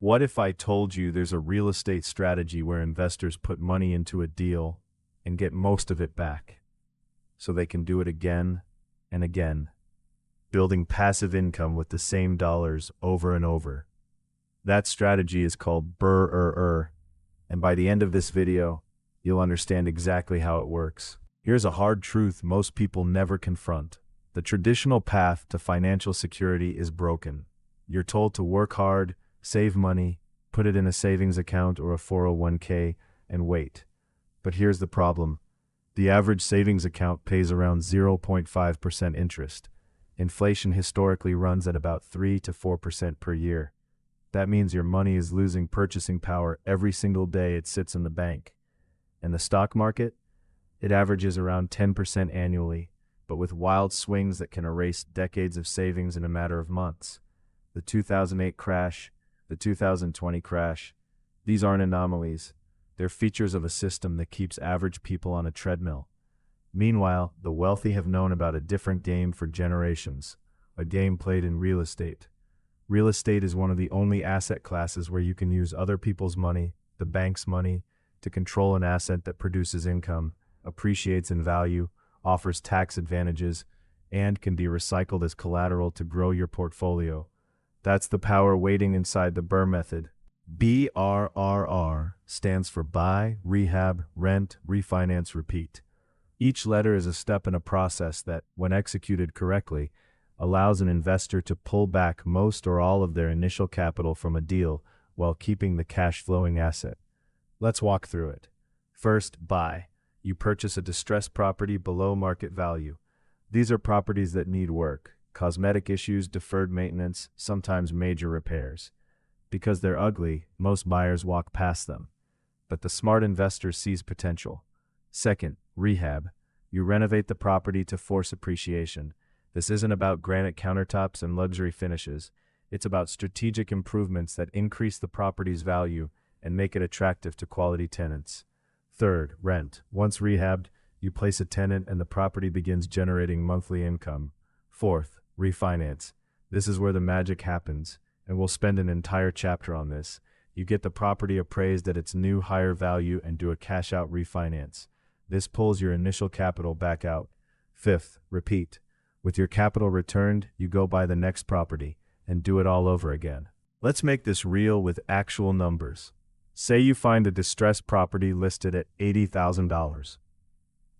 What if I told you there's a real estate strategy where investors put money into a deal and get most of it back, so they can do it again and again, building passive income with the same dollars over and over? That strategy is called BRRRR, and by the end of this video, you'll understand exactly how it works. Here's a hard truth most people never confront. The traditional path to financial security is broken. You're told to work hard, save money, put it in a savings account or a 401k, and wait. But here's the problem. The average savings account pays around 0.5% interest. Inflation historically runs at about 3 to 4% per year. That means your money is losing purchasing power every single day it sits in the bank. And the stock market? It averages around 10% annually, but with wild swings that can erase decades of savings in a matter of months. The 2008 crash, the 2020 crash, these aren't anomalies. They're features of a system that keeps average people on a treadmill. Meanwhile, the wealthy have known about a different game for generations, a game played in real estate. Real estate is one of the only asset classes where you can use other people's money, the bank's money, to control an asset that produces income, appreciates in value, offers tax advantages, and can be recycled as collateral to grow your portfolio. That's the power waiting inside the BRRRR method. BRRR stands for buy, rehab, rent, refinance, repeat. Each letter is a step in a process that, when executed correctly, allows an investor to pull back most or all of their initial capital from a deal while keeping the cash-flowing asset. Let's walk through it. First, buy. You purchase a distressed property below market value. These are properties that need work, cosmetic issues, deferred maintenance, sometimes major repairs. Because they're ugly, most buyers walk past them. But the smart investor sees potential. Second, rehab. You renovate the property to force appreciation. This isn't about granite countertops and luxury finishes. It's about strategic improvements that increase the property's value and make it attractive to quality tenants. Third, rent. Once rehabbed, you place a tenant and the property begins generating monthly income. Fourth, refinance. This is where the magic happens, and we'll spend an entire chapter on this. You get the property appraised at its new higher value and do a cash-out refinance. This pulls your initial capital back out. Fifth, repeat. With your capital returned, you go buy the next property and do it all over again. Let's make this real with actual numbers. Say you find a distressed property listed at $80,000.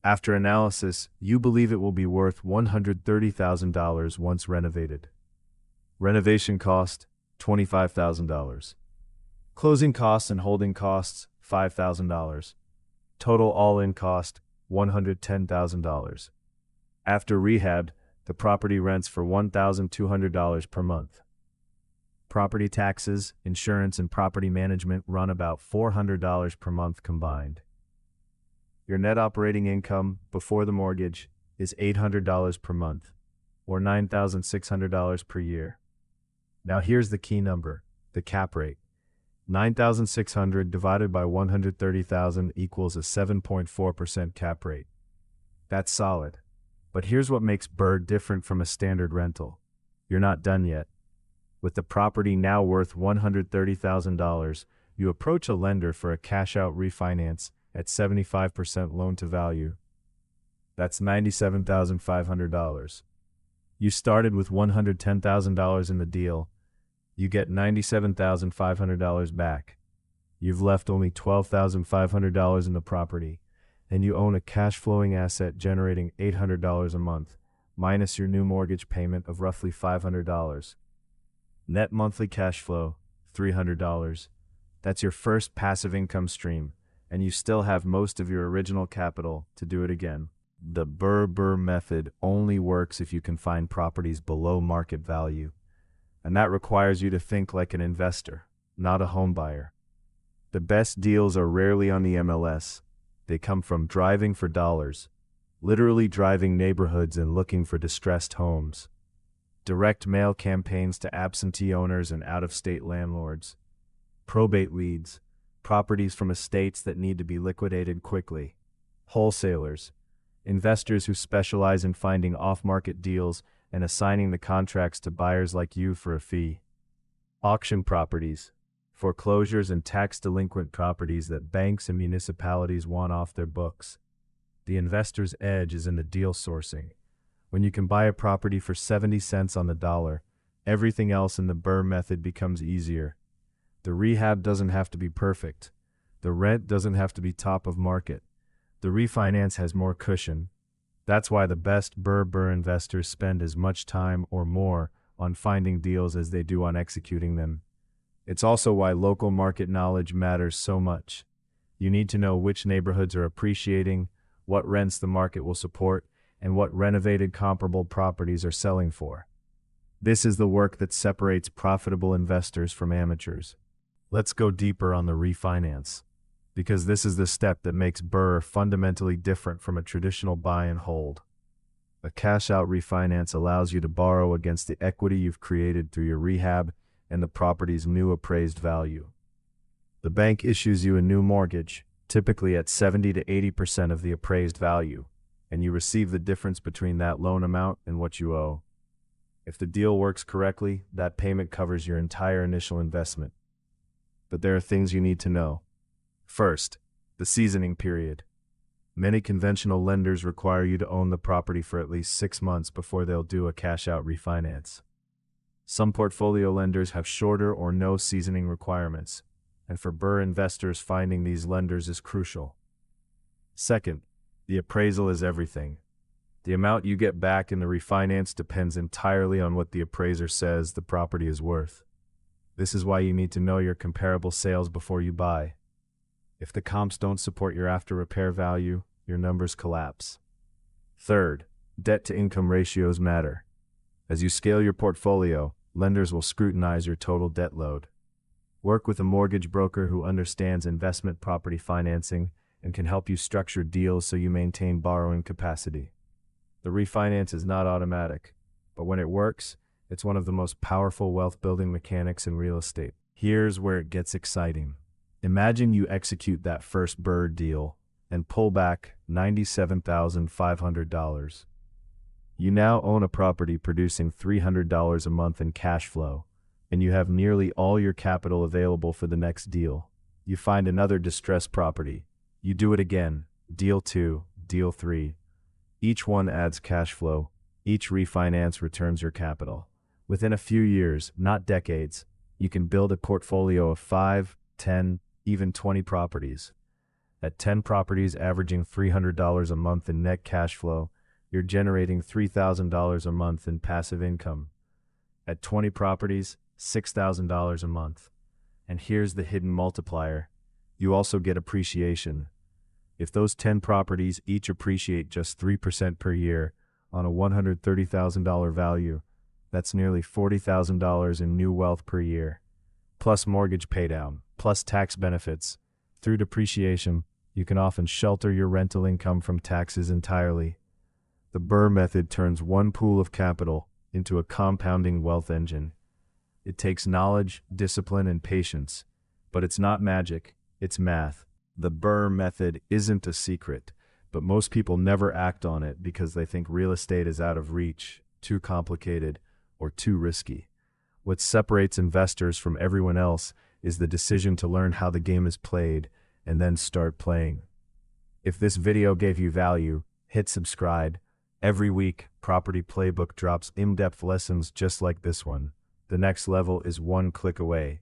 After analysis, you believe it will be worth $130,000 once renovated. Renovation cost, $25,000. Closing costs and holding costs, $5,000. Total all-in cost, $110,000. After rehab, the property rents for $1,200 per month. Property taxes, insurance, and property management run about $400 per month combined. Your net operating income before the mortgage is $800 per month, or $9,600 per year. Now here's the key number, the cap rate. $9,600 divided by $130,000 equals a 7.4% cap rate. That's solid. But here's what makes BRRRR different from a standard rental. You're not done yet. With the property now worth $130,000, you approach a lender for a cash-out refinance at 75% loan-to-value. That's $97,500. You started with $110,000 in the deal. You get $97,500 back. You've left only $12,500 in the property, and you own a cash-flowing asset generating $800 a month, minus your new mortgage payment of roughly $500. Net monthly cash flow, $300. That's your first passive income stream, and you still have most of your original capital to do it again. The BRRRR method only works if you can find properties below market value, and that requires you to think like an investor, not a home buyer. The best deals are rarely on the MLS. They come from driving for dollars, literally driving neighborhoods and looking for distressed homes. Direct mail campaigns to absentee owners and out-of-state landlords. Probate leads, properties from estates that need to be liquidated quickly. Wholesalers, investors who specialize in finding off-market deals and assigning the contracts to buyers like you for a fee. Auction properties, foreclosures, and tax-delinquent properties that banks and municipalities want off their books. The investor's edge is in the deal sourcing. When you can buy a property for 70 cents on the dollar, everything else in the BRRRR method becomes easier. The rehab doesn't have to be perfect. The rent doesn't have to be top of market. The refinance has more cushion. That's why the best BRRRR investors spend as much time or more on finding deals as they do on executing them. It's also why local market knowledge matters so much. You need to know which neighborhoods are appreciating, what rents the market will support, and what renovated comparable properties are selling for. This is the work that separates profitable investors from amateurs. Let's go deeper on the refinance, because this is the step that makes BRRRR fundamentally different from a traditional buy and hold. A cash-out refinance allows you to borrow against the equity you've created through your rehab and the property's new appraised value. The bank issues you a new mortgage, typically at 70 to 80% of the appraised value, and you receive the difference between that loan amount and what you owe. If the deal works correctly, that payment covers your entire initial investment. But there are things you need to know. First, the seasoning period. Many conventional lenders require you to own the property for at least 6 months before they'll do a cash-out refinance. Some portfolio lenders have shorter or no seasoning requirements, and for BRRRR investors, finding these lenders is crucial. Second, the appraisal is everything. The amount you get back in the refinance depends entirely on what the appraiser says the property is worth. This is why you need to know your comparable sales before you buy. If the comps don't support your after-repair value, your numbers collapse. Third, debt-to-income ratios matter. As you scale your portfolio, lenders will scrutinize your total debt load. Work with a mortgage broker who understands investment property financing and can help you structure deals so you maintain borrowing capacity. The refinance is not automatic, but when it works, it's one of the most powerful wealth-building mechanics in real estate. Here's where it gets exciting. Imagine you execute that first BRRRR deal and pull back $97,500. You now own a property producing $300 a month in cash flow, and you have nearly all your capital available for the next deal. You find another distressed property. You do it again, deal 2, deal 3. Each one adds cash flow. Each refinance returns your capital. Within a few years, not decades, you can build a portfolio of 5, 10, even 20 properties. At 10 properties averaging $300 a month in net cash flow, you're generating $3,000 a month in passive income. At 20 properties, $6,000 a month. And here's the hidden multiplier. You also get appreciation. If those 10 properties each appreciate just 3% per year on a $130,000 value, that's nearly $40,000 in new wealth per year. Plus mortgage paydown, plus tax benefits. Through depreciation, you can often shelter your rental income from taxes entirely. The BRRRR method turns one pool of capital into a compounding wealth engine. It takes knowledge, discipline, and patience, but it's not magic, it's math. The BRRRR method isn't a secret, but most people never act on it because they think real estate is out of reach, too complicated, or too risky. What separates investors from everyone else is the decision to learn how the game is played and then start playing. If this video gave you value, hit subscribe. Every week, Property Playbook drops in-depth lessons just like this one. The next level is one click away.